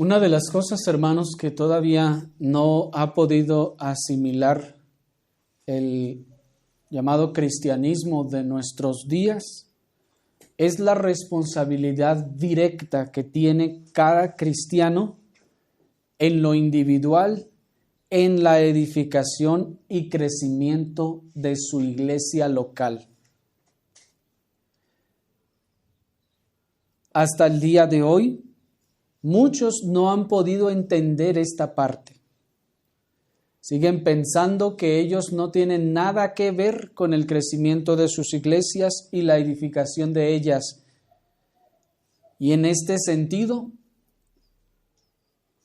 Una de las cosas, hermanos, que todavía no ha podido asimilar el llamado cristianismo de nuestros días es la responsabilidad directa que tiene cada cristiano en lo individual, en la edificación y crecimiento de su iglesia local. Hasta el día de hoy, muchos no han podido entender esta parte. Siguen pensando que ellos no tienen nada que ver con el crecimiento de sus iglesias y la edificación de ellas. Y en este sentido,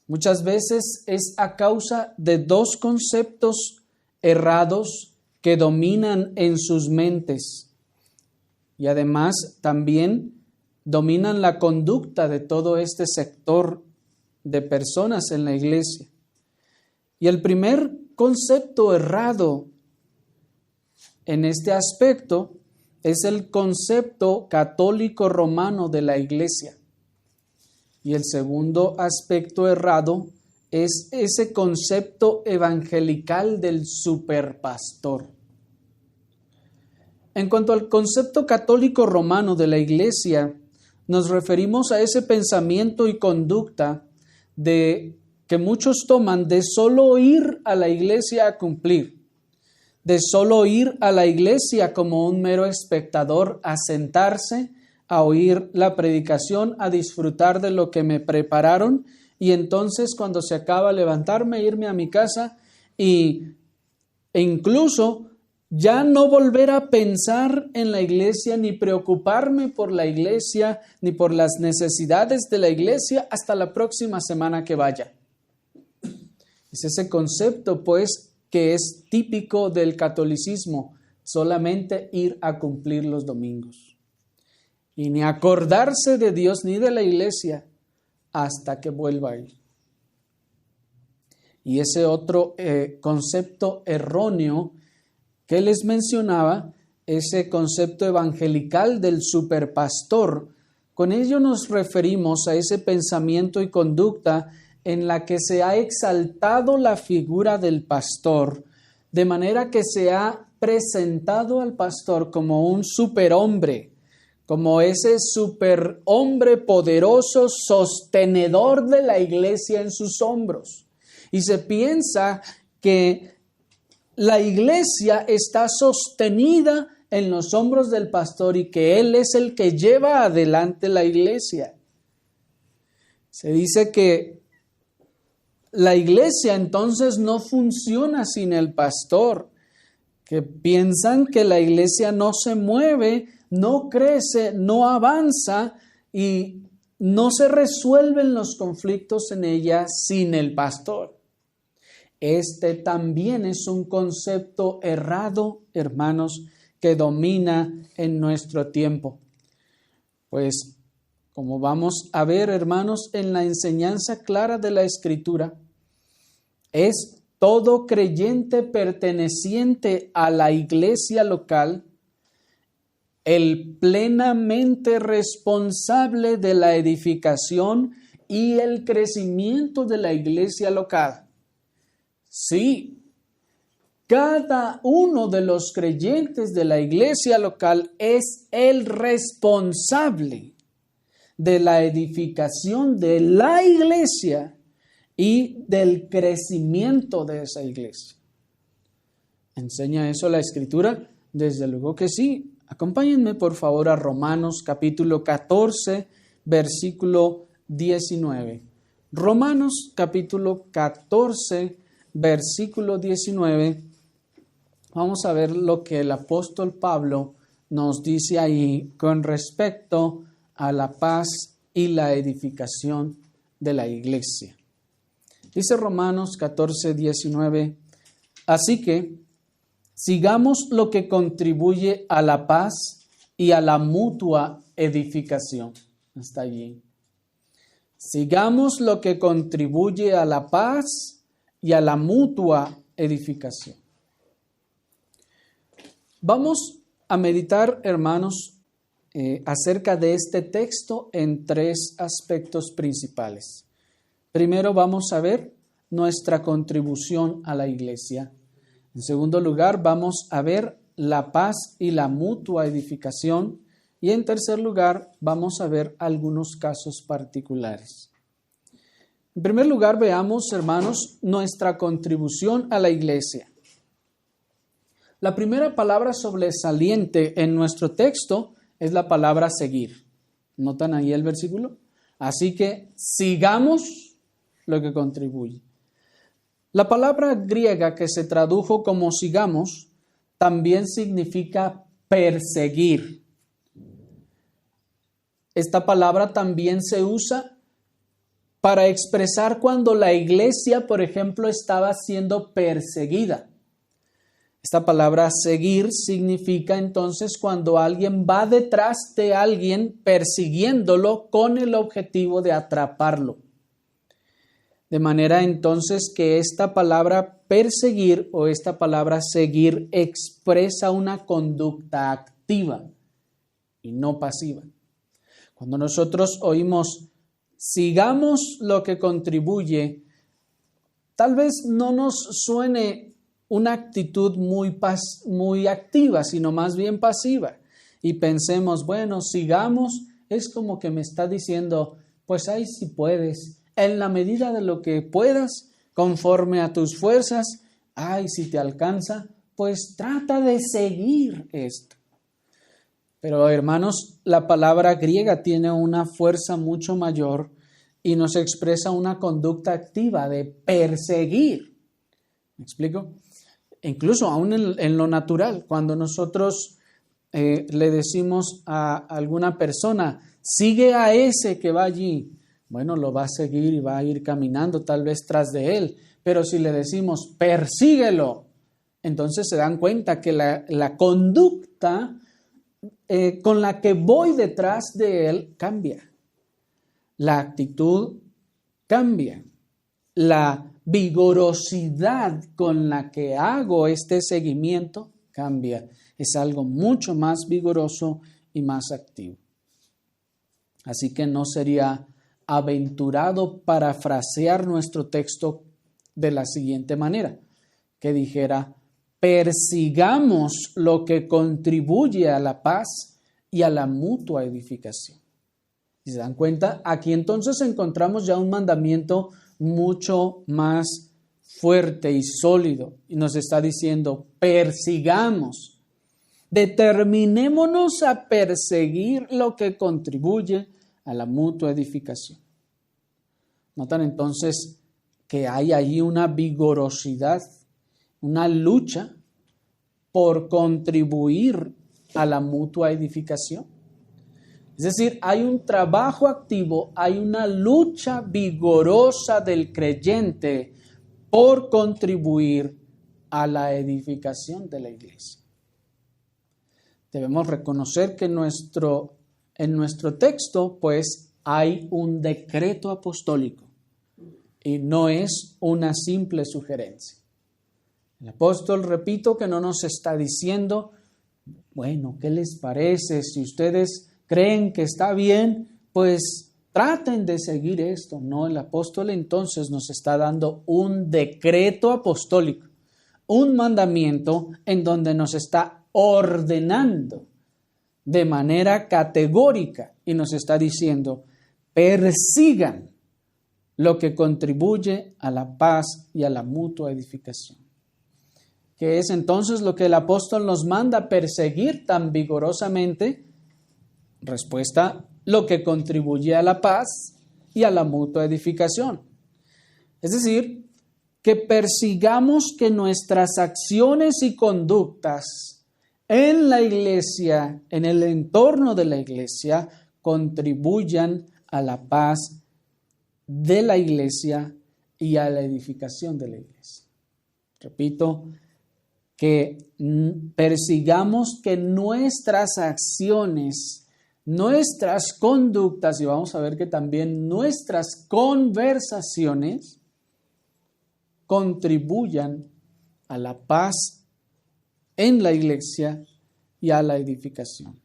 muchas veces es a causa de dos conceptos errados que dominan en sus mentes y además también dominan la conducta de todo este sector de personas en la iglesia. Y el primer concepto errado en este aspecto es el concepto católico romano de la iglesia. Y el segundo aspecto errado es ese concepto evangelical del superpastor. En cuanto al concepto católico romano de la iglesia, nos referimos a ese pensamiento y conducta que muchos toman de solo ir a la iglesia a cumplir, de solo ir a la iglesia como un mero espectador a sentarse, a oír la predicación, a disfrutar de lo que me prepararon y entonces cuando se acaba levantarme, irme a mi casa e incluso ya no volver a pensar en la iglesia, ni preocuparme por la iglesia, ni por las necesidades de la iglesia hasta la próxima semana que vaya. Es ese concepto, pues, que es típico del catolicismo, solamente ir a cumplir los domingos. Y ni acordarse de Dios ni de la iglesia hasta que vuelva a ir. Y ese otro concepto erróneo que les mencionaba, ese concepto evangelical del superpastor, con ello nos referimos a ese pensamiento y conducta en la que se ha exaltado la figura del pastor, de manera que se ha presentado al pastor como un superhombre, como ese superhombre poderoso, sostenedor de la iglesia en sus hombros. Y se piensa que la iglesia está sostenida en los hombros del pastor y que él es el que lleva adelante la iglesia. Se dice que la iglesia entonces no funciona sin el pastor, que piensan que la iglesia no se mueve, no crece, no avanza y no se resuelven los conflictos en ella sin el pastor. Este también es un concepto errado, hermanos, que domina en nuestro tiempo. Pues, como vamos a ver, hermanos, en la enseñanza clara de la Escritura, es todo creyente perteneciente a la iglesia local el plenamente responsable de la edificación y el crecimiento de la iglesia local. Sí, cada uno de los creyentes de la iglesia local es el responsable de la edificación de la iglesia y del crecimiento de esa iglesia. ¿Enseña eso la Escritura? Desde luego que sí. Acompáñenme por favor a Romanos capítulo 14, versículo 19. Romanos capítulo 14, versículo 19. Vamos a ver lo que el apóstol Pablo nos dice ahí con respecto a la paz y la edificación de la iglesia. Dice Romanos 14, 19, así que sigamos lo que contribuye a la paz y a la mutua edificación. Hasta allí. Sigamos lo que contribuye a la paz y a la mutua edificación. Vamos a meditar, hermanos, acerca de este texto en tres aspectos principales. Primero vamos a ver nuestra contribución a la iglesia. En segundo lugar, vamos a ver la paz y la mutua edificación. Y en tercer lugar, vamos a ver algunos casos particulares. En primer lugar, veamos, hermanos, nuestra contribución a la iglesia. La primera palabra sobresaliente en nuestro texto es la palabra seguir. ¿Notan ahí el versículo? Así que sigamos lo que contribuye. La palabra griega que se tradujo como sigamos también significa perseguir. Esta palabra también se usa para expresar cuando la iglesia, por ejemplo, estaba siendo perseguida. Esta palabra seguir significa entonces cuando alguien va detrás de alguien persiguiéndolo con el objetivo de atraparlo. De manera entonces que esta palabra perseguir o esta palabra seguir expresa una conducta activa y no pasiva. Cuando nosotros oímos sigamos lo que contribuye, tal vez no nos suene una actitud muy activa, sino más bien pasiva. Y pensemos, bueno, sigamos, es como que me está diciendo, pues ahí sí puedes, en la medida de lo que puedas, conforme a tus fuerzas, si te alcanza, pues trata de seguir esto. Pero hermanos, la palabra griega tiene una fuerza mucho mayor y nos expresa una conducta activa de perseguir. ¿Me explico? Incluso aún en lo natural, cuando nosotros le decimos a alguna persona, sigue a ese que va allí, bueno, lo va a seguir y va a ir caminando tal vez tras de él, pero si le decimos, persíguelo, entonces se dan cuenta que la conducta con la que voy detrás de él cambia. La actitud cambia. La vigorosidad con la que hago este seguimiento cambia. Es algo mucho más vigoroso y más activo. Así que no sería aventurado parafrasear nuestro texto de la siguiente manera, que dijera, persigamos lo que contribuye a la paz y a la mutua edificación. Si se dan cuenta, aquí entonces encontramos ya un mandamiento mucho más fuerte y sólido. Y nos está diciendo, persigamos, determinémonos a perseguir lo que contribuye a la mutua edificación. Notan entonces que hay ahí una vigorosidad, una lucha por contribuir a la mutua edificación. Es decir, hay un trabajo activo, hay una lucha vigorosa del creyente por contribuir a la edificación de la iglesia. Debemos reconocer que en nuestro texto, pues, hay un decreto apostólico y no es una simple sugerencia. El apóstol, repito, que no nos está diciendo, bueno, ¿qué les parece? Si ustedes creen que está bien, pues traten de seguir esto. No, el apóstol entonces nos está dando un decreto apostólico, un mandamiento en donde nos está ordenando de manera categórica y nos está diciendo, persigan lo que contribuye a la paz y a la mutua edificación. ¿Qué es entonces lo que el apóstol nos manda perseguir tan vigorosamente? Respuesta, lo que contribuye a la paz y a la mutua edificación. Es decir, que persigamos que nuestras acciones y conductas en la iglesia, en el entorno de la iglesia, contribuyan a la paz de la iglesia y a la edificación de la iglesia. Repito, que persigamos que nuestras acciones, nuestras conductas, y vamos a ver que también nuestras conversaciones contribuyan a la paz en la iglesia y a la edificación.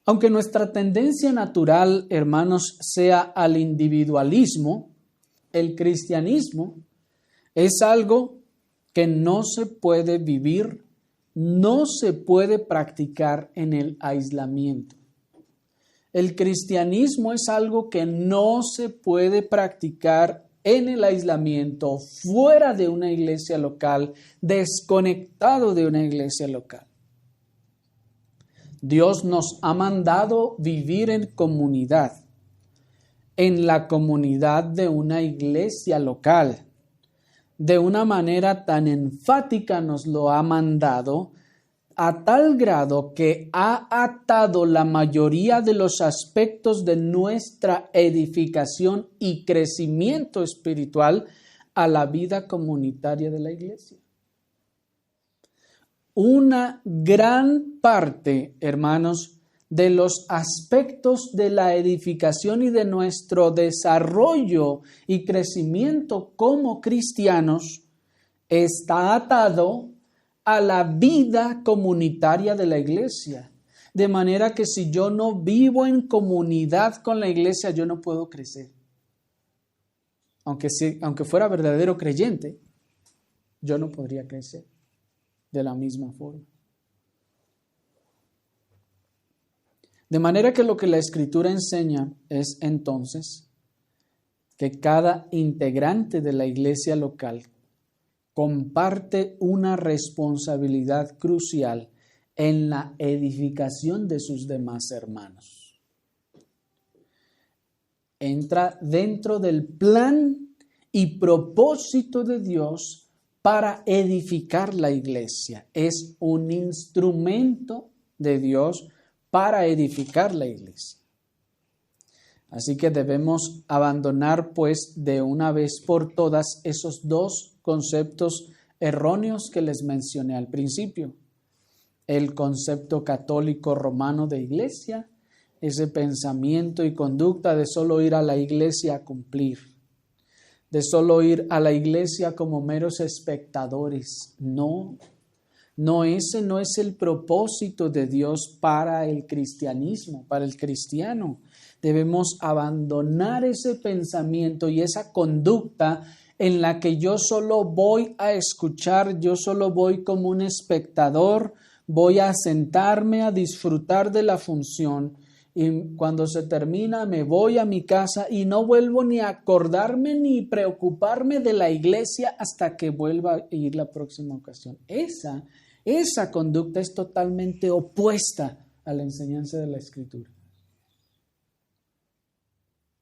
Aunque nuestra tendencia natural, hermanos, sea al individualismo, el cristianismo es algo que no se puede vivir, no se puede practicar en el aislamiento. El cristianismo es algo que no se puede practicar en el aislamiento, fuera de una iglesia local, desconectado de una iglesia local. Dios nos ha mandado vivir en comunidad, en la comunidad de una iglesia local. De una manera tan enfática nos lo ha mandado, a tal grado que ha atado la mayoría de los aspectos de nuestra edificación y crecimiento espiritual a la vida comunitaria de la iglesia. Una gran parte, hermanos, de los aspectos de la edificación y de nuestro desarrollo y crecimiento como cristianos está atado a la vida comunitaria de la iglesia. De manera que si yo no vivo en comunidad con la iglesia, yo no puedo crecer. Aunque fuera verdadero creyente, yo no podría crecer de la misma forma. De manera que lo que la Escritura enseña es entonces que cada integrante de la iglesia local comparte una responsabilidad crucial en la edificación de sus demás hermanos. Entra dentro del plan y propósito de Dios para edificar la iglesia. Es un instrumento de Dios para edificar la iglesia. Así que debemos abandonar, pues, de una vez por todas esos dos conceptos erróneos que les mencioné al principio. El concepto católico romano de iglesia, ese pensamiento y conducta de solo ir a la iglesia a cumplir, de solo ir a la iglesia como meros espectadores. No, ese no es el propósito de Dios para el cristianismo, para el cristiano. Debemos abandonar ese pensamiento y esa conducta en la que yo solo voy a escuchar, yo solo voy como un espectador, voy a sentarme a disfrutar de la función y cuando se termina me voy a mi casa y no vuelvo ni a acordarme ni preocuparme de la iglesia hasta que vuelva a ir la próxima ocasión. Esa conducta es totalmente opuesta a la enseñanza de la Escritura.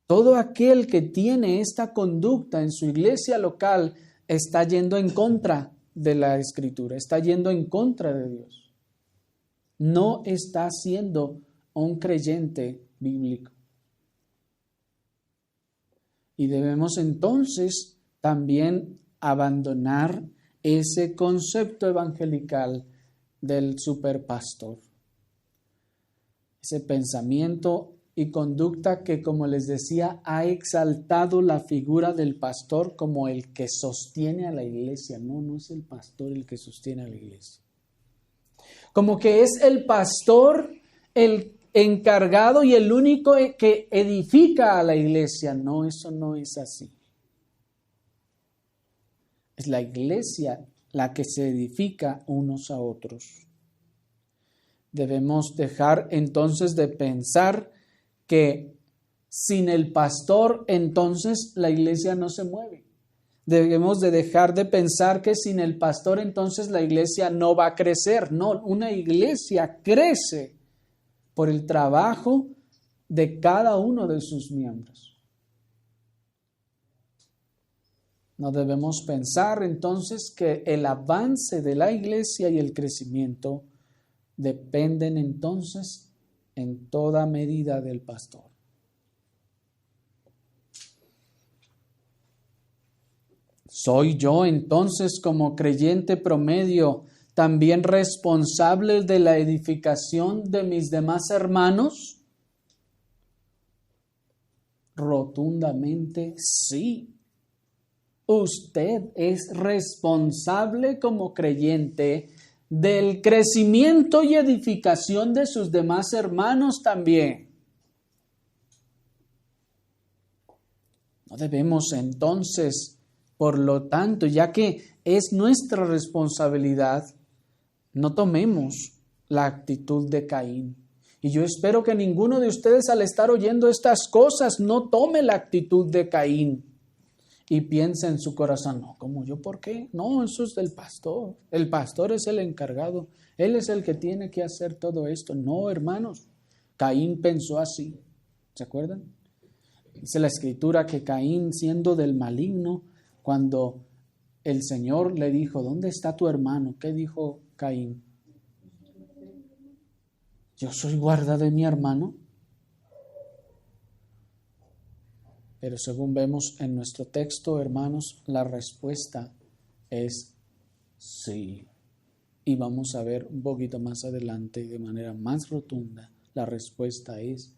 Todo aquel que tiene esta conducta en su iglesia local está yendo en contra de la Escritura, está yendo en contra de Dios. No está siendo un creyente bíblico. Y debemos entonces también abandonar ese concepto evangelical del superpastor. Ese pensamiento y conducta que, como les decía, ha exaltado la figura del pastor como el que sostiene a la iglesia. No es el pastor el que sostiene a la iglesia. Como que es el pastor el encargado y el único que edifica a la iglesia. No, eso no es así. Es la iglesia la que se edifica unos a otros. Debemos dejar entonces de pensar que sin el pastor entonces la iglesia no se mueve. Debemos de dejar de pensar que sin el pastor entonces la iglesia no va a crecer. No, una iglesia crece por el trabajo de cada uno de sus miembros. No debemos pensar entonces que el avance de la iglesia y el crecimiento dependen entonces en toda medida del pastor. ¿Soy yo entonces como creyente promedio también responsable de la edificación de mis demás hermanos? Rotundamente sí. Usted es responsable como creyente del crecimiento y edificación de sus demás hermanos también. No debemos entonces, por lo tanto, ya que es nuestra responsabilidad, no tomemos la actitud de Caín. Y yo espero que ninguno de ustedes al estar oyendo estas cosas no tome la actitud de Caín y piense en su corazón, no, ¿cómo yo? ¿Por qué? No, eso es del pastor. El pastor es el encargado. Él es el que tiene que hacer todo esto. No, hermanos, Caín pensó así. ¿Se acuerdan? Dice la Escritura que Caín, siendo del maligno, cuando el Señor le dijo, ¿dónde está tu hermano? ¿Qué dijo Caín? ¿Yo soy guarda de mi hermano? Pero según vemos en nuestro texto, hermanos, la respuesta es sí. Y vamos a ver un poquito más adelante, de manera más rotunda, la respuesta es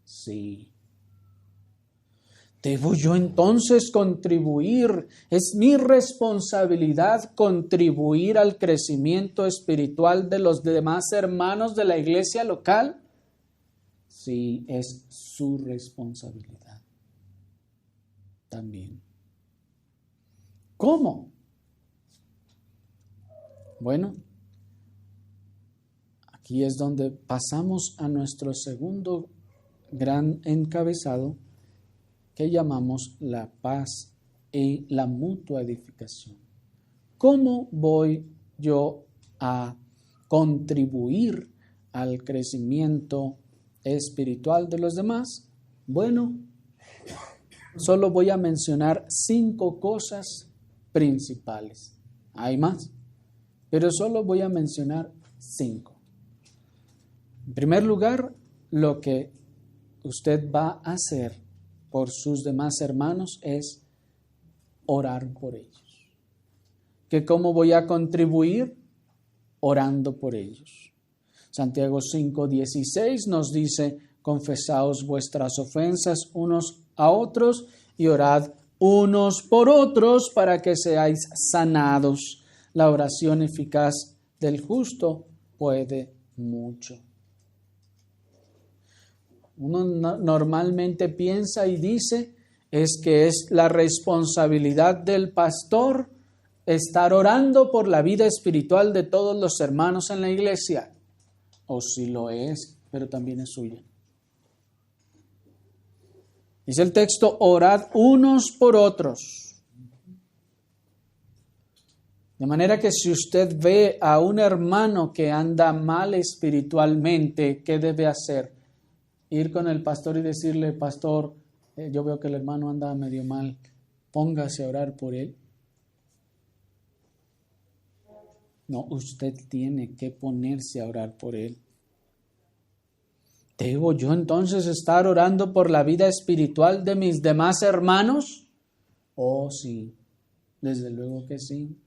sí. ¿Debo yo entonces contribuir? ¿Es mi responsabilidad contribuir al crecimiento espiritual de los demás hermanos de la iglesia local? Sí, es su responsabilidad también. ¿Cómo? Bueno, aquí es donde pasamos a nuestro segundo gran encabezado, que llamamos la paz y la mutua edificación. ¿Cómo voy yo a contribuir al crecimiento espiritual de los demás? Bueno, solo voy a mencionar 5 cosas principales. Hay más, pero solo voy a mencionar 5. En primer lugar, lo que usted va a hacer por sus demás hermanos es orar por ellos. ¿Que cómo voy a contribuir? Orando por ellos. Santiago 5:16 nos dice, confesaos vuestras ofensas unos a otros y orad unos por otros para que seáis sanados. La oración eficaz del justo puede mucho. Uno normalmente piensa y dice es que es la responsabilidad del pastor estar orando por la vida espiritual de todos los hermanos en la iglesia. O sí lo es, pero también es suya. Dice el texto, orad unos por otros. De manera que si usted ve a un hermano que anda mal espiritualmente, ¿qué debe hacer? Ir con el pastor y decirle, pastor, yo veo que el hermano anda medio mal, póngase a orar por él. No, usted tiene que ponerse a orar por él. ¿Debo yo entonces estar orando por la vida espiritual de mis demás hermanos? Oh, sí, desde luego que sí.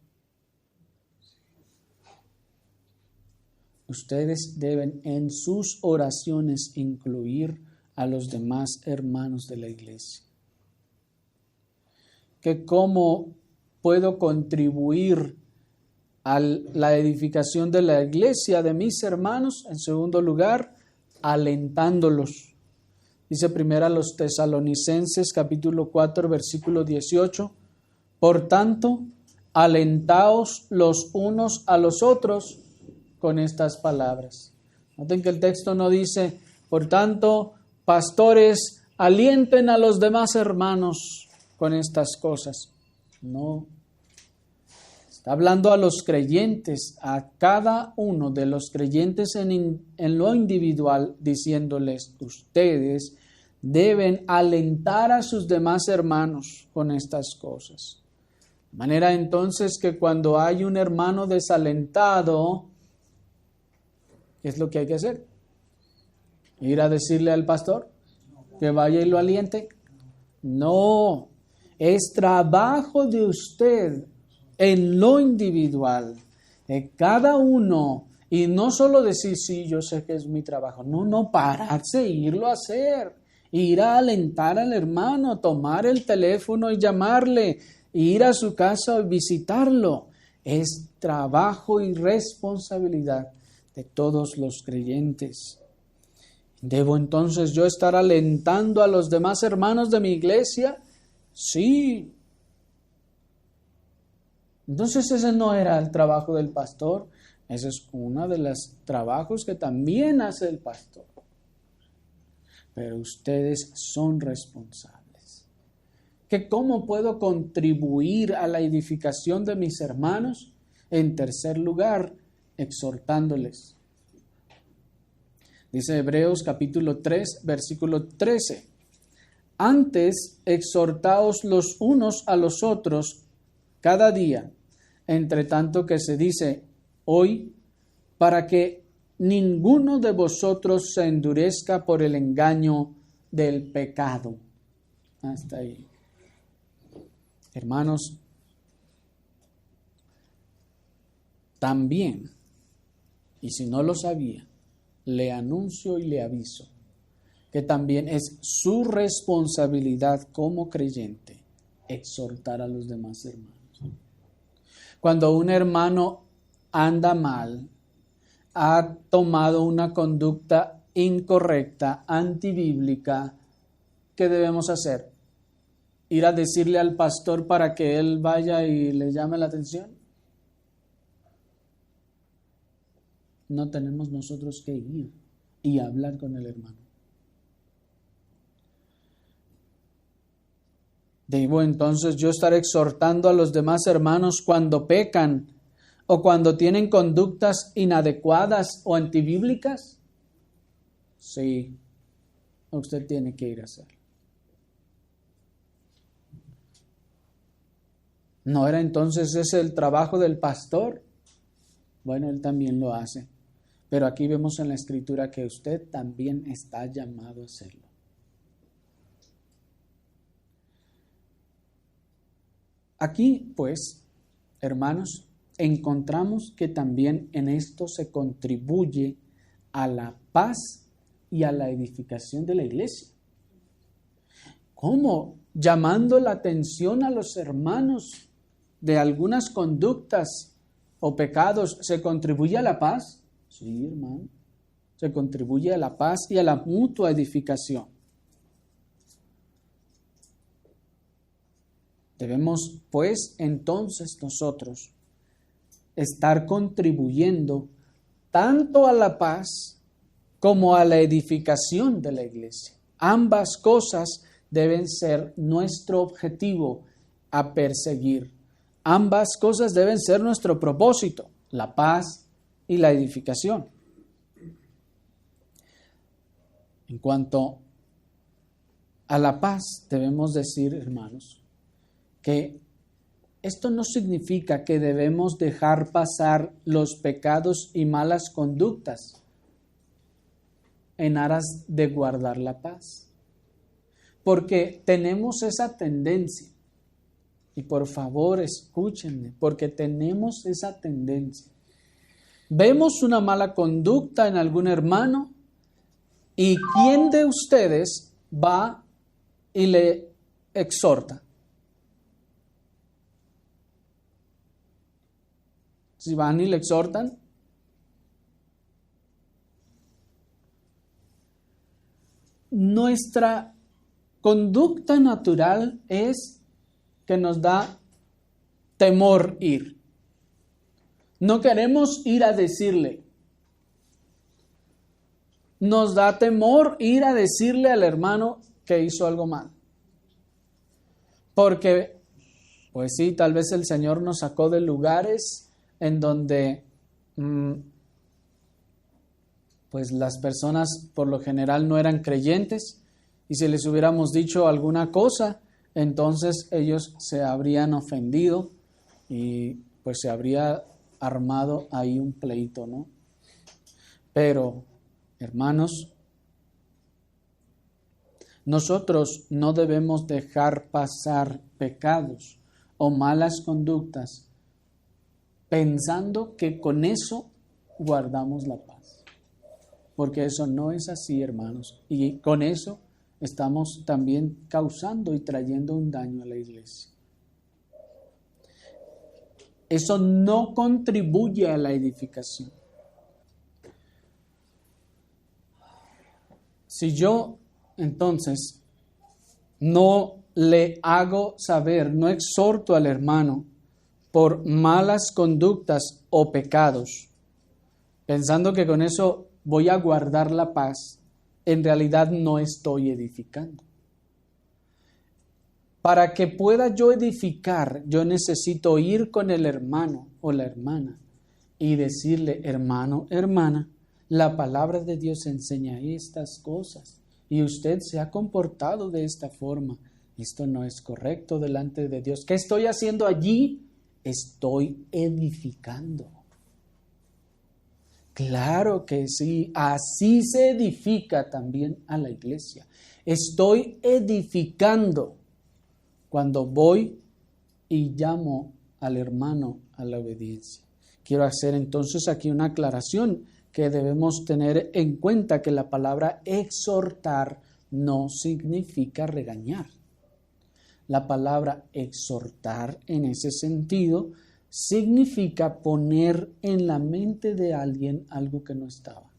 Ustedes deben en sus oraciones incluir a los demás hermanos de la iglesia. Que cómo puedo contribuir a la edificación de la iglesia de mis hermanos. En segundo lugar, alentándolos. Dice primero a los Tesalonicenses capítulo 4 versículo 18. Por tanto, alentaos los unos a los otros con estas palabras. Noten que el texto no dice, por tanto, pastores, alienten a los demás hermanos con estas cosas. No. Está hablando a los creyentes, a cada uno de los creyentes en lo individual, diciéndoles, ustedes deben alentar a sus demás hermanos con estas cosas. De manera entonces que cuando hay un hermano desalentado, ¿qué es lo que hay que hacer? ¿Ir a decirle al pastor que vaya y lo aliente? No, es trabajo de usted en lo individual, cada uno, y no solo decir, sí, yo sé que es mi trabajo, no, pararse e irlo a hacer, ir a alentar al hermano, tomar el teléfono y llamarle, ir a su casa y visitarlo. Es trabajo y responsabilidad de todos los creyentes. ¿Debo entonces yo estar alentando a los demás hermanos de mi iglesia? Sí. Entonces ese no era el trabajo del pastor. Ese es uno de los trabajos que también hace el pastor. Pero ustedes son responsables. ¿Que cómo puedo contribuir a la edificación de mis hermanos? En tercer lugar, exhortándoles. Dice Hebreos capítulo 3, versículo 13. Antes, exhortaos los unos a los otros cada día, entre tanto que se dice hoy, para que ninguno de vosotros se endurezca por el engaño del pecado. Hasta ahí. Hermanos, también, y si no lo sabía, le anuncio y le aviso que también es su responsabilidad como creyente exhortar a los demás hermanos. Cuando un hermano anda mal, ha tomado una conducta incorrecta, antibíblica, ¿qué debemos hacer? ¿Ir a decirle al pastor para que él vaya y le llame la atención? No tenemos nosotros que ir y hablar con el hermano. ¿Debo entonces yo estar exhortando a los demás hermanos cuando pecan o cuando tienen conductas inadecuadas o antibíblicas? Sí, usted tiene que ir a hacerlo. ¿No era entonces ese el trabajo del pastor? Bueno, él también lo hace. Pero aquí vemos en la Escritura que usted también está llamado a hacerlo. Aquí, pues, hermanos, encontramos que también en esto se contribuye a la paz y a la edificación de la iglesia. ¿Cómo? Llamando la atención a los hermanos de algunas conductas o pecados, ¿se contribuye a la paz? Sí, hermano. Se contribuye a la paz y a la mutua edificación. Debemos, pues, entonces nosotros estar contribuyendo tanto a la paz como a la edificación de la iglesia. Ambas cosas deben ser nuestro objetivo a perseguir. Ambas cosas deben ser nuestro propósito, la paz y la edificación. En cuanto a la paz, debemos decir, hermanos, que esto no significa que debemos dejar pasar los pecados y malas conductas en aras de guardar la paz. Porque tenemos esa tendencia, y por favor escúchenme, porque tenemos esa tendencia. Vemos una mala conducta en algún hermano y ¿quién de ustedes va y le exhorta? Si van y le exhortan, nuestra conducta natural es que nos da temor ir. No queremos ir a decirle. Nos da temor ir a decirle al hermano que hizo algo mal. Porque, pues sí, tal vez el Señor nos sacó de lugares en donde pues las personas por lo general no eran creyentes, y si les hubiéramos dicho alguna cosa, entonces ellos se habrían ofendido y pues se habría armado ahí un pleito, ¿no? Pero, hermanos, nosotros no debemos dejar pasar pecados o malas conductas pensando que con eso guardamos la paz. Porque eso no es así, hermanos. Y con eso estamos también causando y trayendo un daño a la iglesia. Eso no contribuye a la edificación. Si yo, entonces, no le hago saber, no exhorto al hermano por malas conductas o pecados, pensando que con eso voy a guardar la paz, en realidad no estoy edificando. Para que pueda yo edificar, yo necesito ir con el hermano o la hermana y decirle, hermano, hermana, la palabra de Dios enseña estas cosas y usted se ha comportado de esta forma. Esto no es correcto delante de Dios. ¿Qué estoy haciendo allí? Estoy edificando. Claro que sí, así se edifica también a la iglesia. Estoy edificando cuando voy y llamo al hermano a la obediencia. Quiero hacer entonces aquí una aclaración que debemos tener en cuenta, que la palabra exhortar no significa regañar. La palabra exhortar en ese sentido significa poner en la mente de alguien algo que no estaba.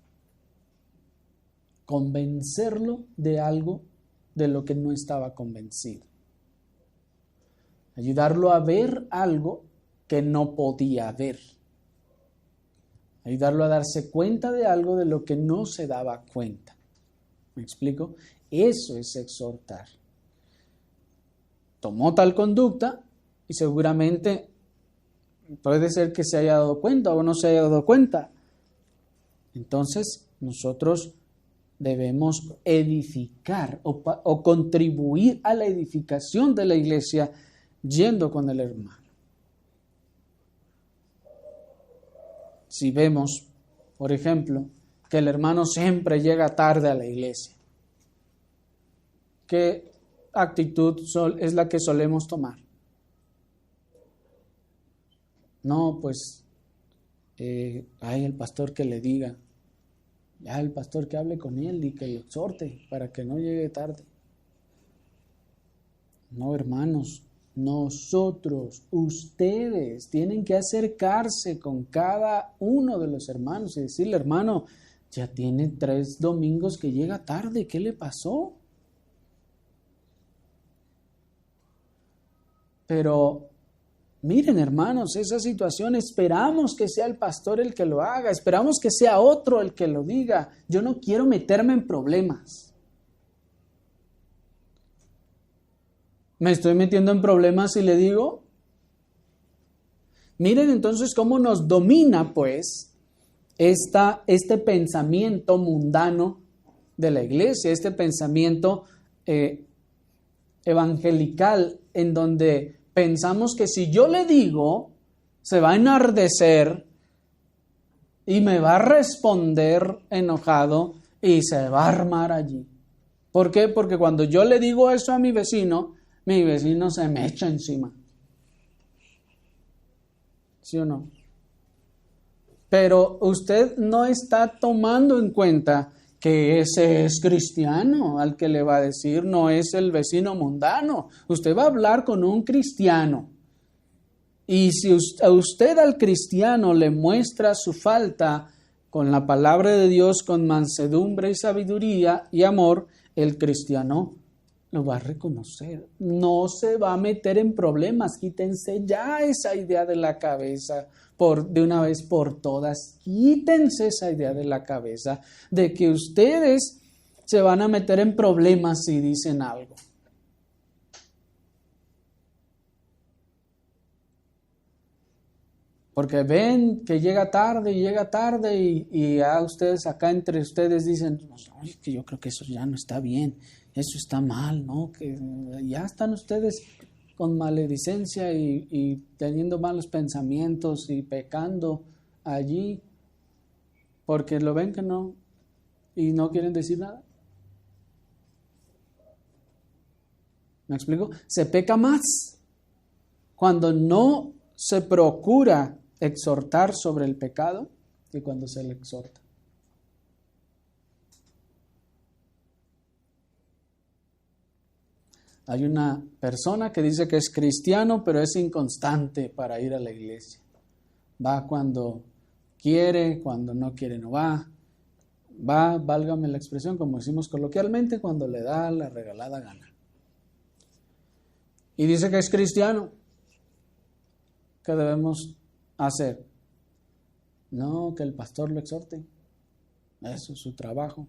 Convencerlo de algo de lo que no estaba convencido. Ayudarlo a ver algo que no podía ver. Ayudarlo a darse cuenta de algo de lo que no se daba cuenta. ¿Me explico? Eso es exhortar. Tomó tal conducta y seguramente puede ser que se haya dado cuenta o no se haya dado cuenta. Entonces, nosotros debemos edificar o contribuir a la edificación de la iglesia yendo con el hermano. Si vemos, por ejemplo, que el hermano siempre llega tarde a la iglesia, ¿qué actitud es la que solemos tomar? No, pues, el pastor que le diga, el pastor que hable con él y que lo exhorte para que no llegue tarde. No, hermanos, ustedes tienen que acercarse con cada uno de los hermanos y decirle, hermano, ya tiene 3 domingos que llega tarde, ¿qué le pasó? Pero miren, hermanos, esa situación esperamos que sea el pastor el que lo haga, esperamos que sea otro el que lo diga. Yo no quiero meterme en problemas. ¿Me estoy metiendo en problemas si le digo? Miren entonces cómo nos domina, pues, este pensamiento mundano de la iglesia, este pensamiento evangelical, en donde pensamos que si yo le digo, se va a enardecer y me va a responder enojado y se va a armar allí. ¿Por qué? Porque cuando yo le digo eso a mi vecino se me echa encima. ¿Sí o no? Pero usted no está tomando en cuenta que ese es cristiano al que le va a decir, no es el vecino mundano. Usted va a hablar con un cristiano. Y si a usted al cristiano le muestra su falta con la palabra de Dios, con mansedumbre y sabiduría y amor, el cristiano lo va a reconocer. No se va a meter en problemas. Quítense ya esa idea de la cabeza de una vez por todas. Quítense esa idea de la cabeza de que ustedes se van a meter en problemas si dicen algo. Porque ven que llega tarde y ya ustedes acá entre ustedes dicen, que yo creo que eso ya no está bien, eso está mal, ¿no? Que ya están ustedes con maledicencia y teniendo malos pensamientos y pecando allí porque lo ven que no y no quieren decir nada. ¿Me explico? Se peca más cuando no se procura exhortar sobre el pecado que cuando se le exhorta. Hay una persona que dice que es cristiano, pero es inconstante para ir a la iglesia. Va cuando quiere, cuando no quiere no va. Va, válgame la expresión, como decimos coloquialmente, cuando le da la regalada gana. Y dice que es cristiano. ¿Qué debemos hacer? No, que el pastor lo exhorte. Eso es su trabajo.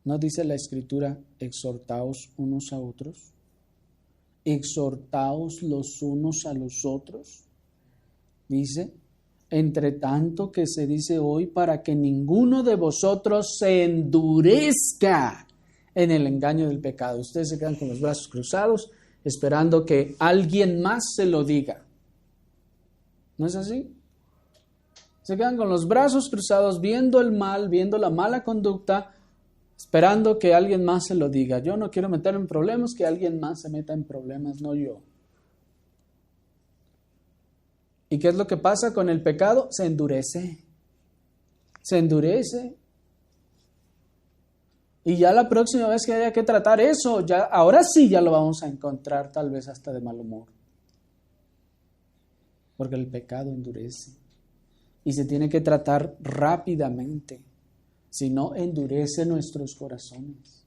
¿No dice la Escritura, exhortaos unos a otros? Exhortaos los unos a los otros. Dice, entre tanto que se dice hoy, para que ninguno de vosotros se endurezca en el engaño del pecado. Ustedes se quedan con los brazos cruzados, esperando que alguien más se lo diga. ¿No es así? Se quedan con los brazos cruzados, viendo el mal, viendo la mala conducta, esperando que alguien más se lo diga. Yo no quiero meterme en problemas, que alguien más se meta en problemas, no yo. ¿Y qué es lo que pasa con el pecado? Se endurece. Se endurece. Y ya la próxima vez que haya que tratar eso, ahora sí ya lo vamos a encontrar tal vez hasta de mal humor. Porque el pecado endurece. Y se tiene que tratar rápidamente. Si no, endurece nuestros corazones.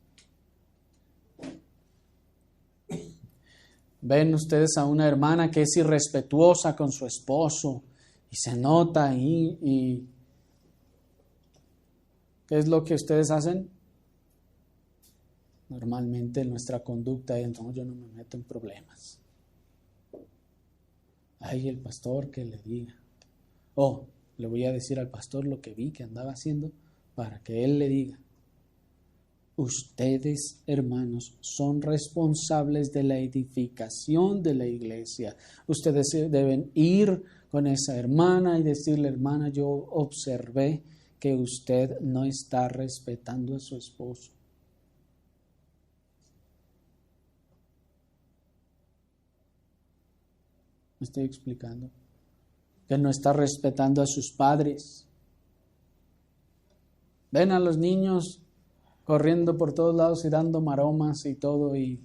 Ven ustedes a una hermana que es irrespetuosa con su esposo y se nota ahí. Y ¿qué es lo que ustedes hacen? Normalmente nuestra conducta es, no, yo no me meto en problemas. Ay, el pastor que le diga. Le voy a decir al pastor lo que vi que andaba haciendo para que él le diga. Ustedes, hermanos, son responsables de la edificación de la iglesia. Ustedes deben ir con esa hermana y decirle, hermana, yo observé que usted no está respetando a su esposo. ¿Me estoy explicando? Que no está respetando a sus padres. Ven a los niños corriendo por todos lados y dando maromas y todo y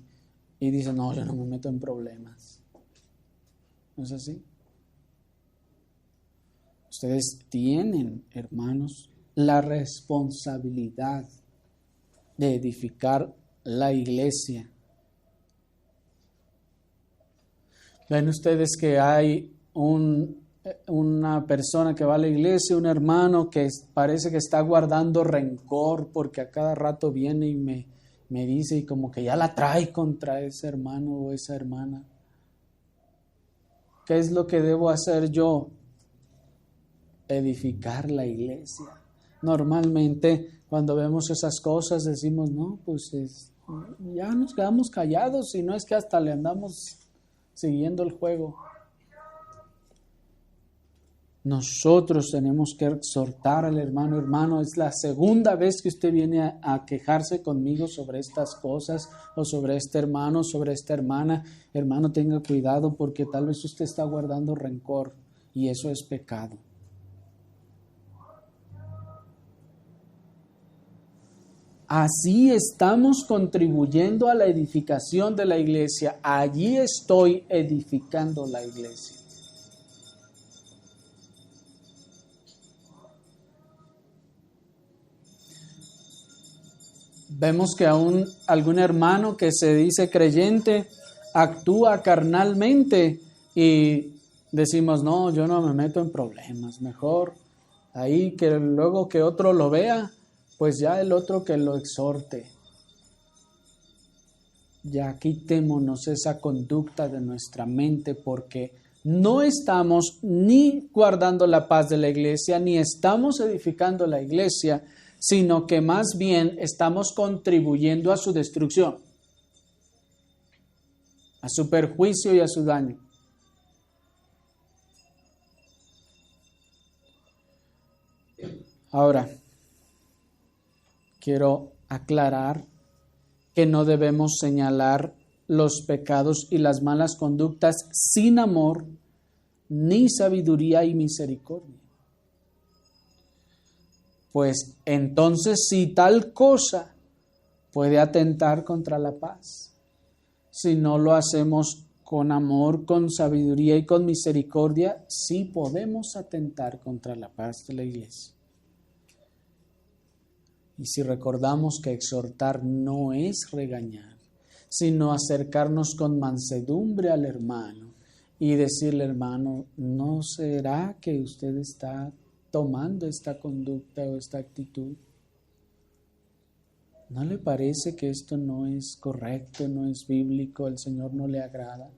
dicen, no, yo no me meto en problemas. ¿No es así? Ustedes tienen, hermanos, la responsabilidad de edificar la iglesia. Ven ustedes que hay una persona que va a la iglesia, un hermano que parece que está guardando rencor porque a cada rato viene y me dice y como que ya la trae contra ese hermano o esa hermana. ¿Qué es lo que debo hacer yo? Edificar la iglesia. Normalmente cuando vemos esas cosas decimos, no, pues ya nos quedamos callados y no es que hasta le andamos siguiendo el juego. Nosotros tenemos que exhortar al hermano, es la segunda vez que usted viene a quejarse conmigo sobre estas cosas o sobre este hermano, sobre esta hermana. Hermano, tenga cuidado porque tal vez usted está guardando rencor y eso es pecado. Así estamos contribuyendo a la edificación de la iglesia. Allí estoy edificando la iglesia. Vemos que aún algún hermano que se dice creyente actúa carnalmente y decimos, no, yo no me meto en problemas, mejor ahí que luego que otro lo vea, pues ya el otro que lo exhorte. Ya quitémonos esa conducta de nuestra mente porque no estamos ni guardando la paz de la iglesia, ni estamos edificando la iglesia, sino que más bien estamos contribuyendo a su destrucción, a su perjuicio y a su daño. Ahora, quiero aclarar que no debemos señalar los pecados y las malas conductas sin amor, ni sabiduría y misericordia. Pues entonces si tal cosa puede atentar contra la paz. si no lo hacemos con amor, con sabiduría y con misericordia, sí podemos atentar contra la paz de la iglesia. Y si recordamos que exhortar no es regañar, sino acercarnos con mansedumbre al hermano y decirle, hermano, ¿no será que usted está tomando esta conducta o esta actitud? ¿No le parece que esto no es correcto, no es bíblico, el Señor no le agrada?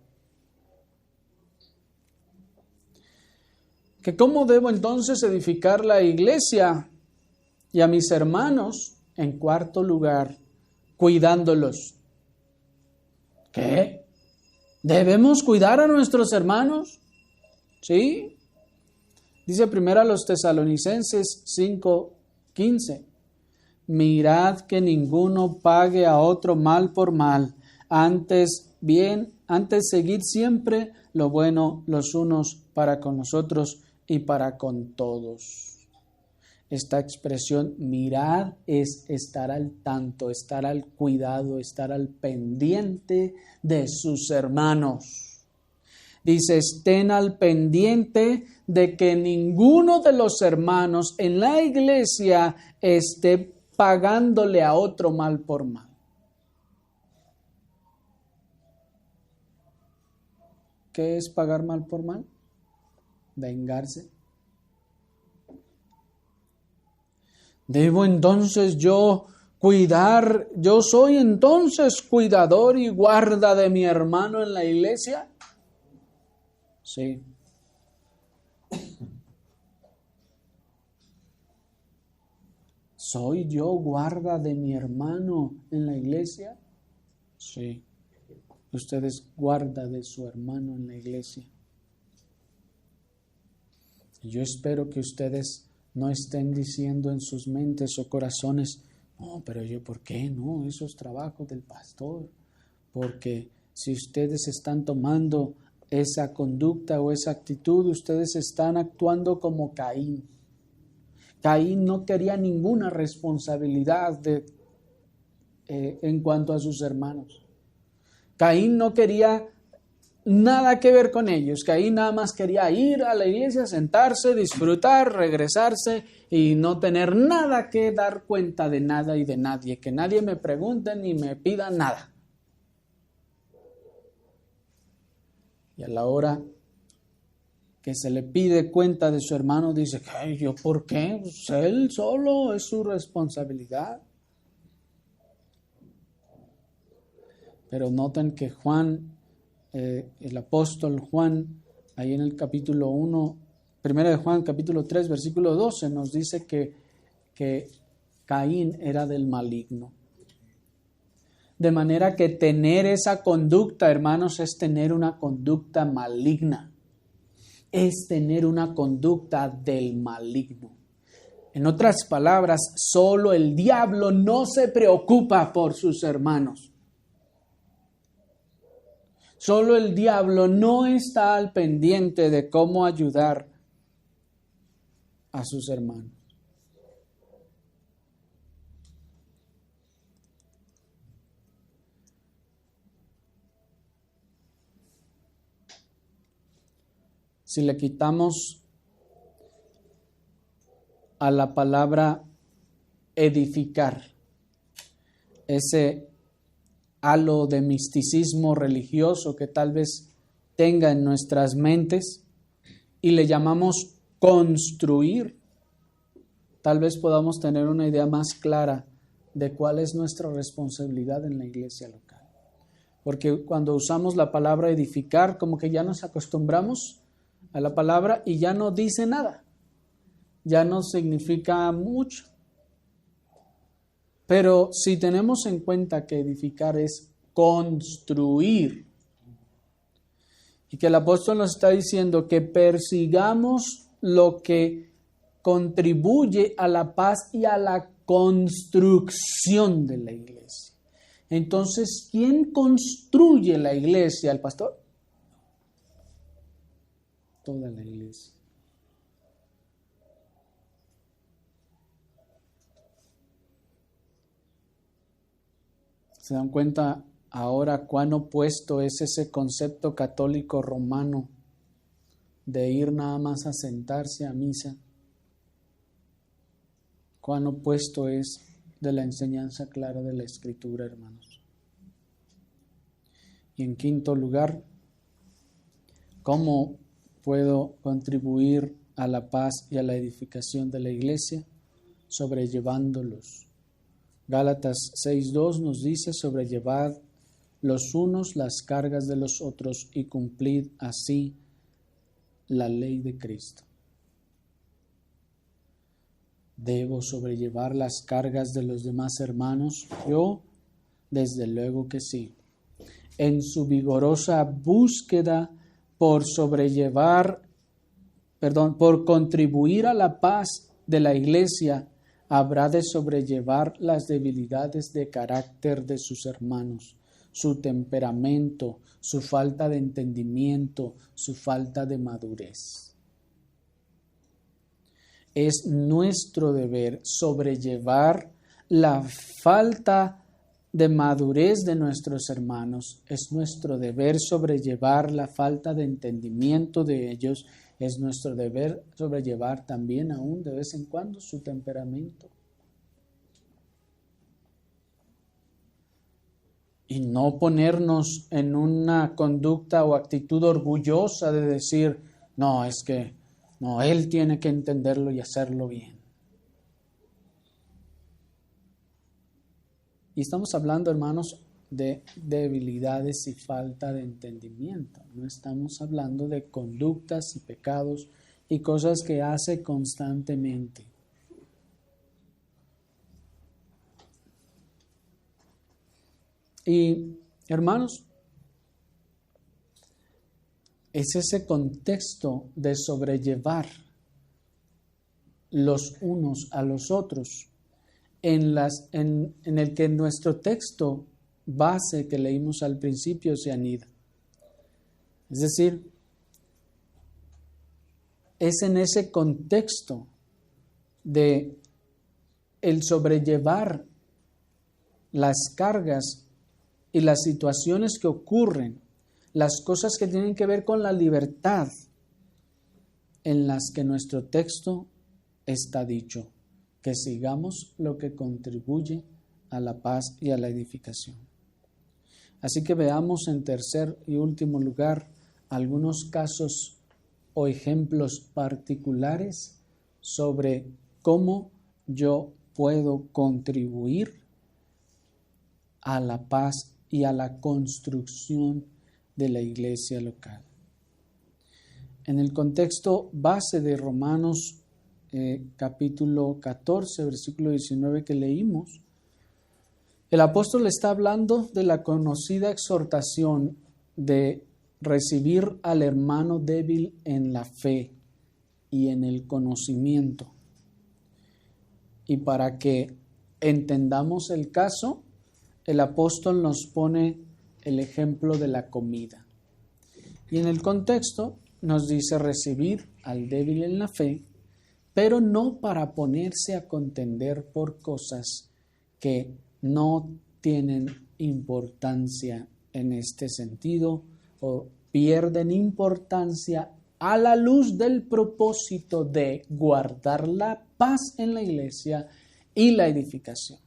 ¿Que cómo debo entonces edificar la iglesia y a mis hermanos? En cuarto lugar, cuidándolos. ¿Qué? ¿Debemos cuidar a nuestros hermanos? ¿Sí? Dice primero a los Tesalonicenses 5:15. Mirad que ninguno pague a otro mal por mal, antes seguid siempre lo bueno los unos para con los otros y para con todos. Esta expresión mirad es estar al tanto, estar al cuidado, estar al pendiente de sus hermanos. Dice, estén al pendiente de que ninguno de los hermanos en la iglesia esté pagándole a otro mal por mal. ¿Qué es pagar mal por mal? Vengarse. ¿Debo entonces yo cuidar? ¿Yo soy entonces cuidador y guarda de mi hermano en la iglesia? Sí. ¿Soy yo guarda de mi hermano en la iglesia? Sí. Usted es guarda de su hermano en la iglesia. Yo espero que ustedes no estén diciendo en sus mentes o corazones, no, pero yo, ¿por qué? No, eso es trabajo del pastor. Porque si ustedes están tomando esa conducta o esa actitud, ustedes están actuando como Caín. Caín no quería ninguna responsabilidad en cuanto a sus hermanos. Caín no quería nada que ver con ellos. Caín nada más quería ir a la iglesia, sentarse, disfrutar, regresarse y no tener nada que dar cuenta de nada y de nadie. Que nadie me pregunte ni me pida nada. Y a la hora que se le pide cuenta de su hermano, dice, ay, ¿yo por qué? Pues él solo, es su responsabilidad. Pero noten que Juan, el apóstol Juan, ahí en el capítulo 1, primera de Juan, capítulo 3, versículo 12, nos dice que Caín era del maligno. De manera que tener esa conducta, hermanos, es tener una conducta maligna. Es tener una conducta del maligno. En otras palabras, solo el diablo no se preocupa por sus hermanos. Solo el diablo no está al pendiente de cómo ayudar a sus hermanos. Si le quitamos a la palabra edificar ese halo de misticismo religioso que tal vez tenga en nuestras mentes y le llamamos construir, tal vez podamos tener una idea más clara de cuál es nuestra responsabilidad en la iglesia local. Porque cuando usamos la palabra edificar, como que ya nos acostumbramos a la palabra y ya no dice nada, ya no significa mucho. Pero si tenemos en cuenta que edificar es construir y que el apóstol nos está diciendo que persigamos lo que contribuye a la paz y a la construcción de la iglesia. Entonces, ¿quién construye la iglesia? ¿El pastor? Toda la iglesia. ¿Se dan cuenta Ahora, cuán opuesto es ese concepto católico romano de ir nada más a sentarse a misa. Cuán opuesto es de la enseñanza clara de la Escritura, hermanos. Y en quinto lugar, ¿cómo puedo contribuir a la paz y a la edificación de la iglesia? Sobrellevándolos. Gálatas 6:2 nos dice: sobrellevad los unos las cargas de los otros y cumplid así la ley de Cristo. ¿Debo sobrellevar las cargas de los demás hermanos? Yo, desde luego que sí. En su vigorosa búsqueda por por contribuir a la paz de la iglesia, habrá de sobrellevar las debilidades de carácter de sus hermanos, su temperamento, su falta de entendimiento, su falta de madurez. Es nuestro deber sobrellevar la falta de madurez de nuestros hermanos. Es nuestro deber sobrellevar la falta de entendimiento de ellos. Es nuestro deber sobrellevar también aún de vez en cuando su temperamento. Y no ponernos en una conducta o actitud orgullosa de decir, no, es que no, él tiene que entenderlo y hacerlo bien. Y estamos hablando, hermanos, de debilidades y falta de entendimiento. No estamos hablando de conductas y pecados y cosas que hace constantemente. Y, hermanos, es ese contexto de sobrellevar los unos a los otros en el que nuestro texto base que leímos al principio se anida. Es decir, es en ese contexto de el sobrellevar las cargas y las situaciones que ocurren, las cosas que tienen que ver con la libertad, en las que nuestro texto está dicho que sigamos lo que contribuye a la paz y a la edificación. Así que veamos en tercer y último lugar algunos casos o ejemplos particulares sobre cómo yo puedo contribuir a la paz y a la construcción de la iglesia local. En el contexto base de Romanos capítulo 14, versículo 19 que leímos, el apóstol está hablando de la conocida exhortación de recibir al hermano débil en la fe y en el conocimiento. Y para que entendamos el caso, el apóstol nos pone el ejemplo de la comida. Y en el contexto nos dice recibir al débil en la fe, pero no para ponerse a contender por cosas que no tienen importancia en este sentido o pierden importancia a la luz del propósito de guardar la paz en la iglesia y la edificación.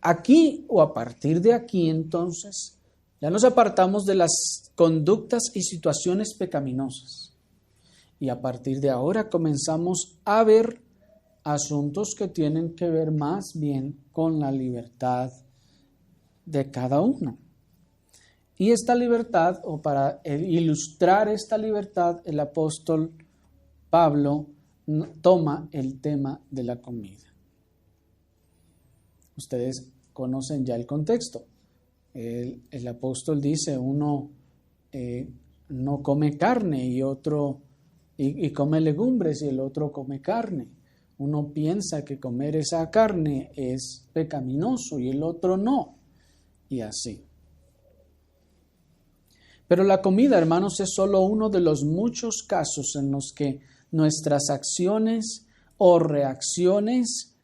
Aquí o a partir de aquí, entonces, ya nos apartamos de las conductas y situaciones pecaminosas. Y a partir de ahora comenzamos a ver asuntos que tienen que ver más bien con la libertad de cada uno. Y esta libertad, o para ilustrar esta libertad, el apóstol Pablo toma el tema de la comida. Ustedes conocen ya el contexto. El apóstol dice, uno no come carne y otro y come legumbres y el otro come carne. Uno piensa que comer esa carne es pecaminoso y el otro no. Y así. Pero la comida, hermanos, es solo uno de los muchos casos en los que nuestras acciones o reacciones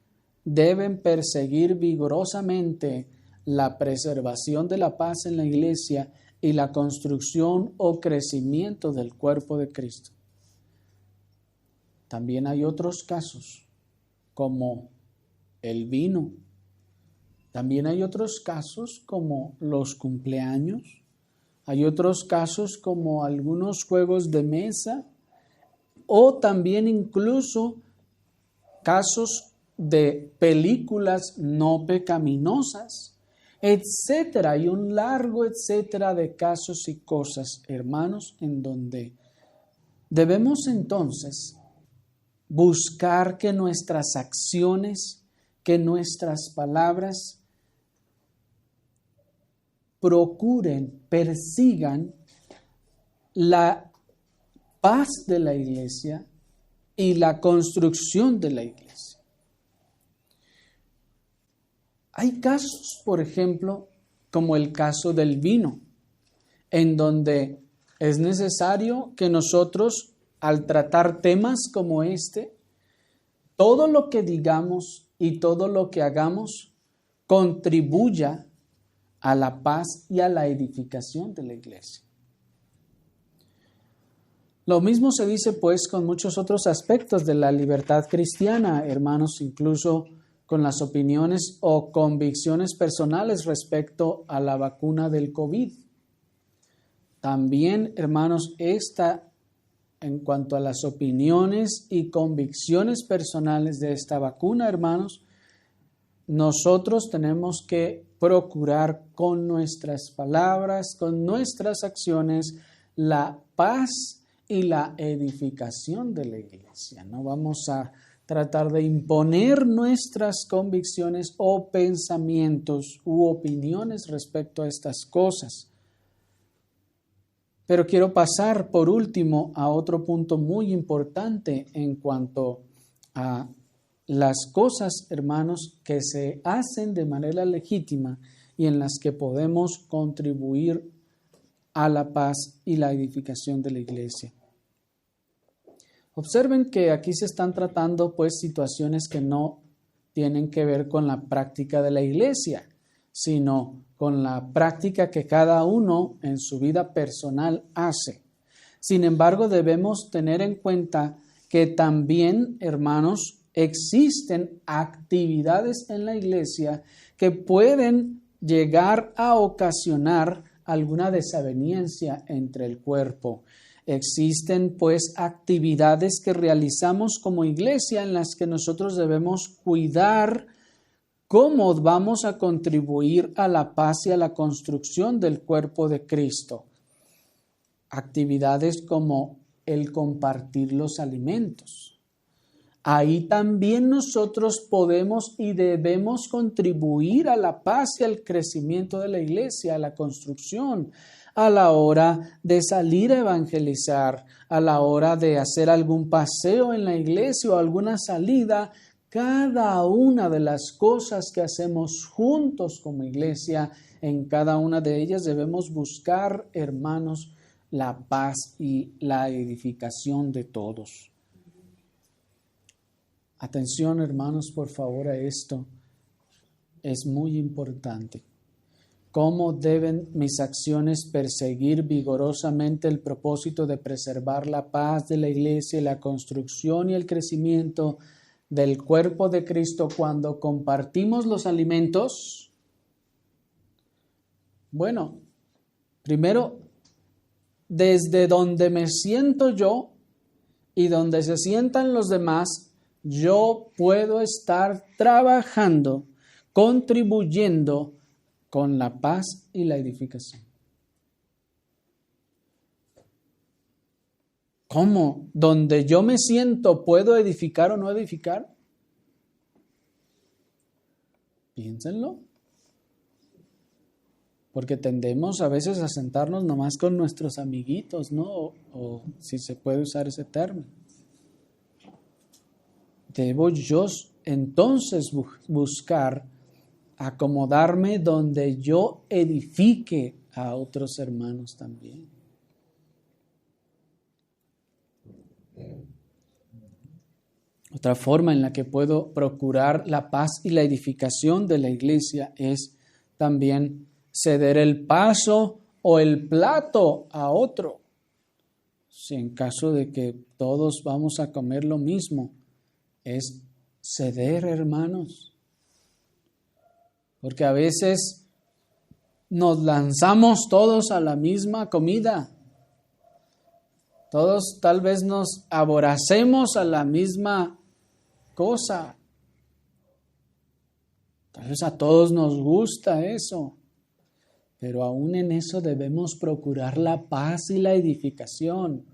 deben perseguir vigorosamente la preservación de la paz en la iglesia y la construcción o crecimiento del cuerpo de Cristo. También hay otros casos, como el vino. También hay otros casos como los cumpleaños. Hay otros casos como algunos juegos de mesa o también incluso casos de películas no pecaminosas, etcétera. Hay un largo etcétera de casos y cosas, hermanos, en donde debemos entonces buscar que nuestras acciones, que nuestras palabras procuren, persigan la paz de la iglesia y la construcción de la iglesia. Hay casos, por ejemplo, como el caso del vino, en donde es necesario que nosotros, al tratar temas como este, todo lo que digamos y todo lo que hagamos contribuya a la paz y a la edificación de la iglesia. Lo mismo se dice pues con muchos otros aspectos de la libertad cristiana, hermanos, incluso con las opiniones o convicciones personales respecto a la vacuna del COVID. También, hermanos, en cuanto a las opiniones y convicciones personales de esta vacuna, hermanos, nosotros tenemos que procurar con nuestras palabras, con nuestras acciones, la paz y la edificación de la iglesia. No vamos a tratar de imponer nuestras convicciones o pensamientos u opiniones respecto a estas cosas. Pero quiero pasar por último a otro punto muy importante en cuanto a las cosas, hermanos, que se hacen de manera legítima y en las que podemos contribuir a la paz y la edificación de la iglesia. Observen que aquí se están tratando pues situaciones que no tienen que ver con la práctica de la iglesia, sino con la práctica que cada uno en su vida personal hace. Sin embargo, debemos tener en cuenta que también, hermanos, existen actividades en la iglesia que pueden llegar a ocasionar alguna desaveniencia entre el cuerpo. Existen pues actividades que realizamos como iglesia en las que nosotros debemos cuidar cómo vamos a contribuir a la paz y a la construcción del cuerpo de Cristo. Actividades como el compartir los alimentos. Ahí también nosotros podemos y debemos contribuir a la paz y al crecimiento de la iglesia, a la construcción, a la hora de salir a evangelizar, a la hora de hacer algún paseo en la iglesia o alguna salida. Cada una de las cosas que hacemos juntos como iglesia, en cada una de ellas debemos buscar, hermanos, la paz y la edificación de todos. Atención, hermanos, por favor, a esto. Es muy importante. ¿Cómo deben mis acciones perseguir vigorosamente el propósito de preservar la paz de la iglesia y la construcción y el crecimiento del cuerpo de Cristo cuando compartimos los alimentos? Bueno, primero, desde donde me siento yo y donde se sientan los demás, yo puedo estar trabajando, contribuyendo con la paz y la edificación. ¿Cómo? ¿Donde yo me siento puedo edificar o no edificar? Piénsenlo. Porque tendemos a veces a sentarnos nomás con nuestros amiguitos, ¿no? O si se puede usar ese término. Debo yo entonces buscar acomodarme donde yo edifique a otros hermanos también. Otra forma en la que puedo procurar la paz y la edificación de la iglesia es también ceder el paso o el plato a otro. Si en caso de que todos vamos a comer lo mismo, es ceder, hermanos. Porque a veces nos lanzamos todos a la misma comida. Todos tal vez nos aboracemos a la misma cosa. Tal vez a todos nos gusta eso. Pero aún en eso debemos procurar la paz y la edificación.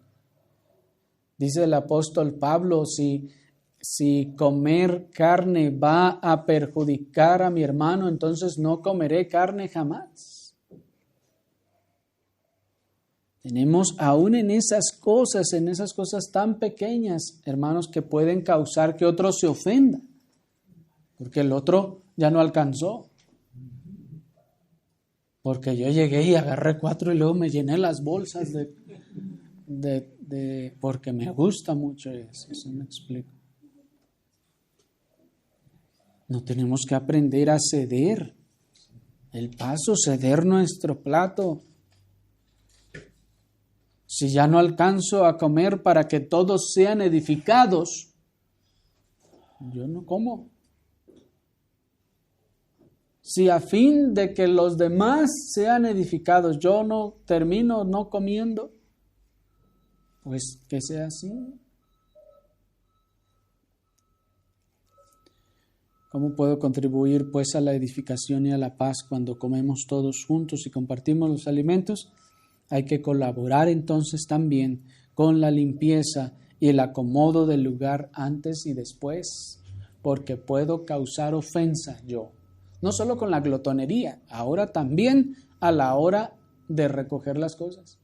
Dice el apóstol Pablo, si comer carne va a perjudicar a mi hermano, entonces no comeré carne jamás. Tenemos aún en esas cosas tan pequeñas, hermanos, que pueden causar que otro se ofenda, porque el otro ya no alcanzó. Porque yo llegué y agarré 4 y luego me llené las bolsas porque me gusta mucho eso, ¿sí me explico? No tenemos que aprender a ceder el paso, ceder nuestro plato. Si ya no alcanzo a comer para que todos sean edificados, yo no como. Si a fin de que los demás sean edificados, yo no termino no comiendo, pues que sea así. ¿Cómo puedo contribuir pues a la edificación y a la paz cuando comemos todos juntos y compartimos los alimentos? Hay que colaborar entonces también con la limpieza y el acomodo del lugar antes y después, porque puedo causar ofensa yo. No solo con la glotonería, ahora también a la hora de recoger las cosas.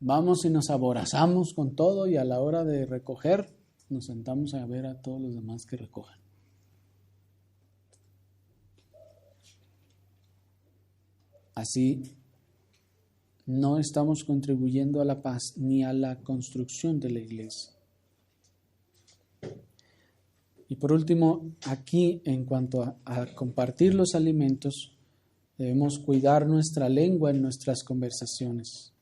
Vamos y nos aborazamos con todo y a la hora de recoger nos sentamos a ver a todos los demás que recojan. Así no estamos contribuyendo a la paz ni a la construcción de la iglesia. Y por último, aquí en cuanto a compartir los alimentos, debemos cuidar nuestra lengua en nuestras conversaciones,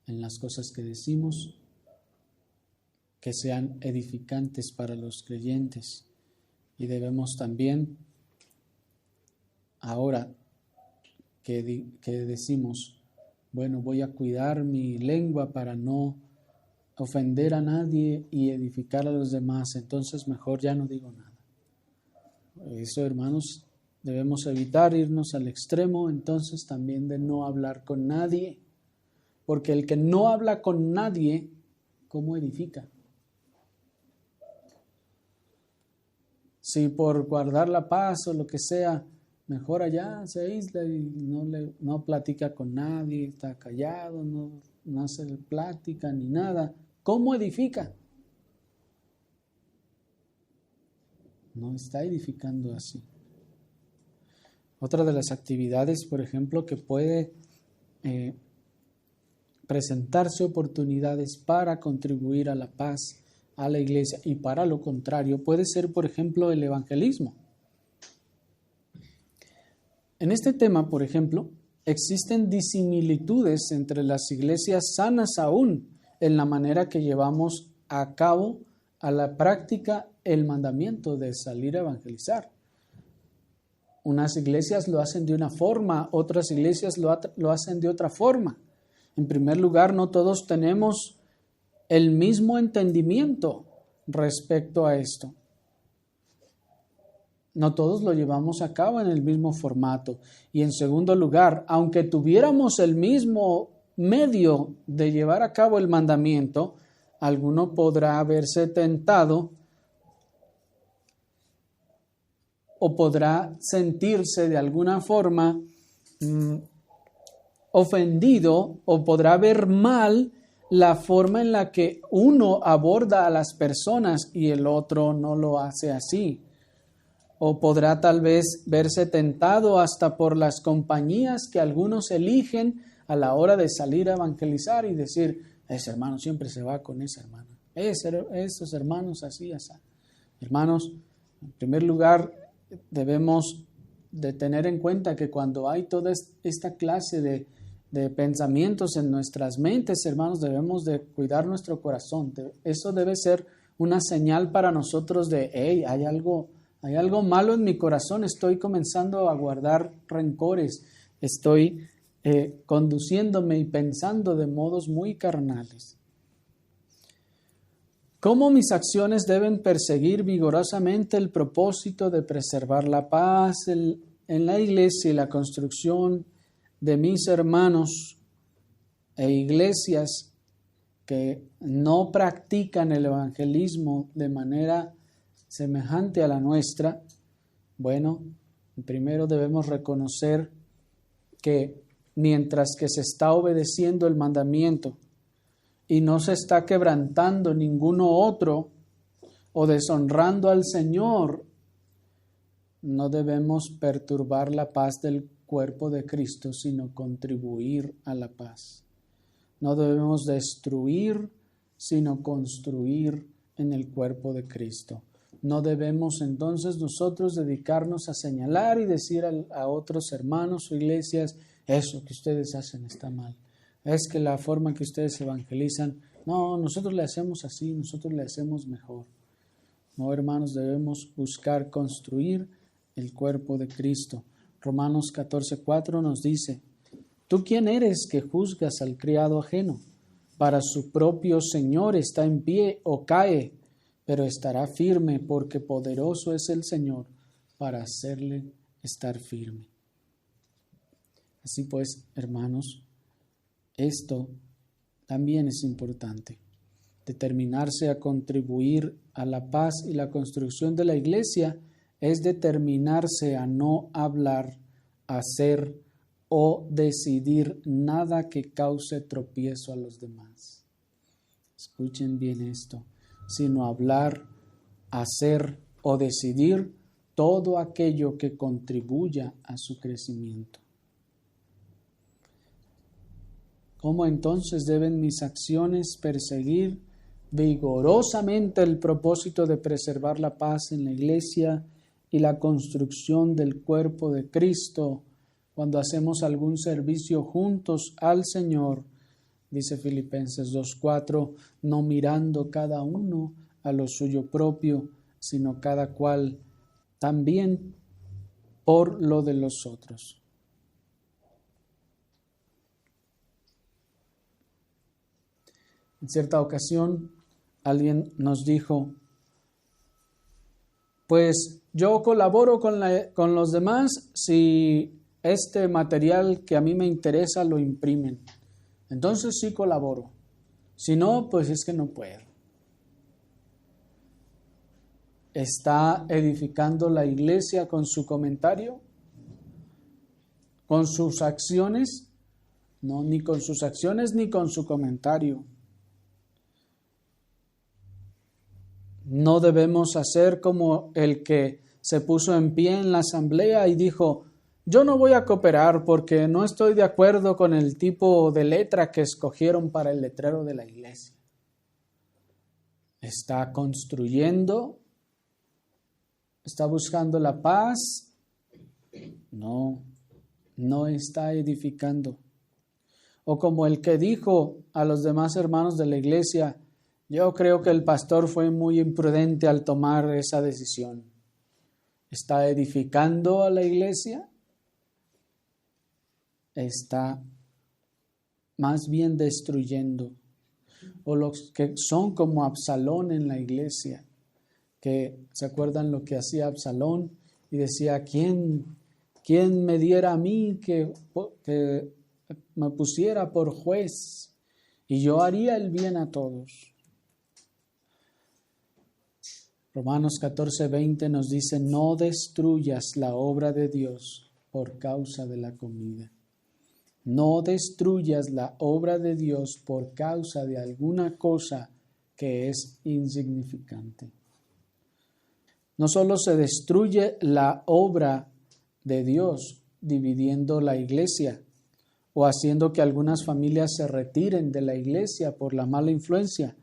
en las cosas que decimos, que sean edificantes para los creyentes. Y debemos también, ahora que decimos, bueno, voy a cuidar mi lengua para no ofender a nadie y edificar a los demás, entonces mejor ya no digo nada. Eso, hermanos, debemos evitar irnos al extremo entonces también de no hablar con nadie, porque el que no habla con nadie, ¿cómo edifica? Si por guardar la paz o lo que sea, mejor allá se aísla y no platica con nadie, está callado, no hace plática ni nada. ¿Cómo edifica? No está edificando así. Otra de las actividades, por ejemplo, que puede presentarse oportunidades para contribuir a la paz, a la iglesia, y para lo contrario, puede ser, por ejemplo, el evangelismo. En este tema, por ejemplo, existen disimilitudes entre las iglesias sanas aún en la manera que llevamos a cabo a la práctica el mandamiento de salir a evangelizar. Unas iglesias lo hacen de una forma, otras iglesias lo hacen de otra forma. En primer lugar, no todos tenemos el mismo entendimiento respecto a esto. No todos lo llevamos a cabo en el mismo formato. Y en segundo lugar, aunque tuviéramos el mismo medio de llevar a cabo el mandamiento, alguno podrá verse tentado o podrá sentirse de alguna forma ofendido o podrá ver mal la forma en la que uno aborda a las personas y el otro no lo hace así. O podrá tal vez verse tentado hasta por las compañías que algunos eligen a la hora de salir a evangelizar y decir, ese hermano siempre se va con esa hermana, esos hermanos así, así. Hermanos, en primer lugar, debemos de tener en cuenta que cuando hay toda esta clase de pensamientos en nuestras mentes, hermanos, debemos de cuidar nuestro corazón. Eso debe ser una señal para nosotros de, hey, hay algo malo en mi corazón, estoy comenzando a guardar rencores, estoy conduciéndome y pensando de modos muy carnales. ¿Cómo mis acciones deben perseguir vigorosamente el propósito de preservar la paz en la iglesia y la construcción de mis hermanos e iglesias que no practican el evangelismo de manera semejante a la nuestra? Bueno, primero debemos reconocer que mientras que se está obedeciendo el mandamiento y no se está quebrantando ninguno otro o deshonrando al Señor, no debemos perturbar la paz del cuerpo de Cristo, sino contribuir a la paz. No debemos destruir, sino construir en el cuerpo de Cristo. No debemos entonces nosotros dedicarnos a señalar y decir a otros hermanos o iglesias, eso que ustedes hacen está mal. Es que la forma que ustedes evangelizan, no, nosotros le hacemos así, nosotros le hacemos mejor. No, hermanos, debemos buscar construir el cuerpo de Cristo. Romanos 14:4 nos dice, ¿tú quién eres que juzgas al criado ajeno? Para su propio Señor está en pie o cae, pero estará firme porque poderoso es el Señor para hacerle estar firme. Así pues, hermanos, esto también es importante. Determinarse a contribuir a la paz y la construcción de la iglesia es determinarse a no hablar, hacer o decidir nada que cause tropiezo a los demás. Escuchen bien esto, sino hablar, hacer o decidir todo aquello que contribuya a su crecimiento. ¿Cómo entonces deben mis acciones perseguir vigorosamente el propósito de preservar la paz en la iglesia y la construcción del cuerpo de Cristo cuando hacemos algún servicio juntos al Señor? Dice Filipenses 2:4, no mirando cada uno a lo suyo propio, sino cada cual también por lo de los otros. En cierta ocasión, alguien nos dijo, pues yo colaboro con los demás si este material que a mí me interesa lo imprimen. Entonces sí colaboro. Si no, pues es que no puedo. ¿Está edificando la iglesia con su comentario? ¿Con sus acciones? No, ni con sus acciones ni con su comentario. No debemos hacer como el que se puso en pie en la asamblea y dijo, yo no voy a cooperar porque no estoy de acuerdo con el tipo de letra que escogieron para el letrero de la iglesia. ¿Está construyendo? ¿Está buscando la paz? No, no está edificando. O como el que dijo a los demás hermanos de la iglesia, yo creo que el pastor fue muy imprudente al tomar esa decisión. ¿Está edificando a la iglesia? Está más bien destruyendo. O los que son como Absalón en la iglesia, que se acuerdan lo que hacía Absalón y decía, ¿quién me diera a mí que me pusiera por juez y yo haría el bien a todos? Romanos 14:20 nos dice, no destruyas la obra de Dios por causa de la comida. No destruyas la obra de Dios por causa de alguna cosa que es insignificante. No solo se destruye la obra de Dios dividiendo la iglesia o haciendo que algunas familias se retiren de la iglesia por la mala influencia,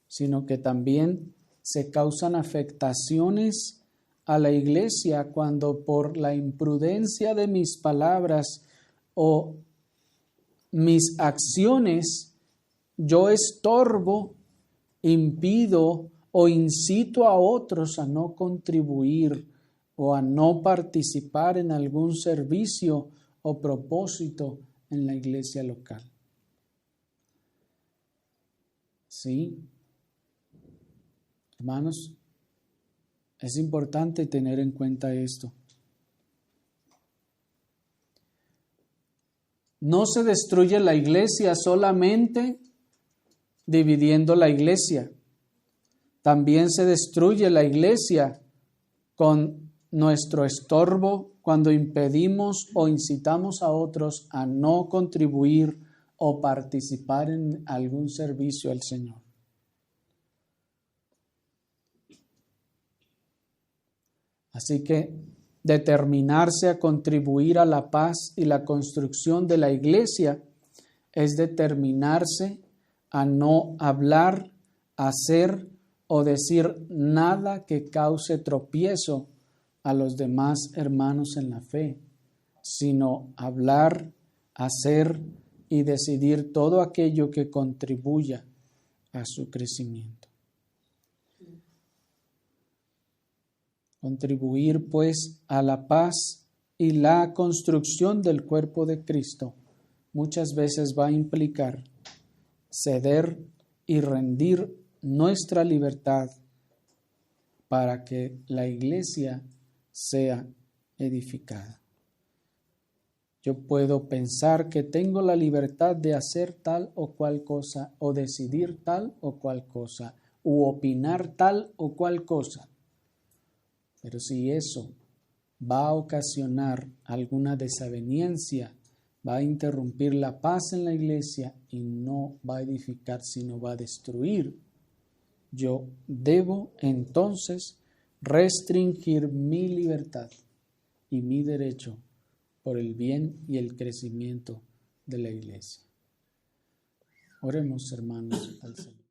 sino que también se causan afectaciones a la iglesia cuando por la imprudencia de mis palabras o mis acciones yo estorbo, impido o incito a otros a no contribuir o a no participar en algún servicio o propósito en la iglesia local. ¿Sí? Hermanos, es importante tener en cuenta esto. No se destruye la iglesia solamente dividiendo la iglesia. También se destruye la iglesia con nuestro estorbo cuando impedimos o incitamos a otros a no contribuir o participar en algún servicio al Señor. Así que determinarse a contribuir a la paz y la construcción de la iglesia es determinarse a no hablar, hacer o decir nada que cause tropiezo a los demás hermanos en la fe, sino hablar, hacer y decidir todo aquello que contribuya a su crecimiento. Contribuir, pues, a la paz y la construcción del cuerpo de Cristo muchas veces va a implicar ceder y rendir nuestra libertad para que la iglesia sea edificada. Yo puedo pensar que tengo la libertad de hacer tal o cual cosa, o decidir tal o cual cosa, u opinar tal o cual cosa. Pero si eso va a ocasionar alguna desaveniencia, va a interrumpir la paz en la iglesia y no va a edificar, sino va a destruir, yo debo entonces restringir mi libertad y mi derecho por el bien y el crecimiento de la iglesia. Oremos, hermanos, al Señor.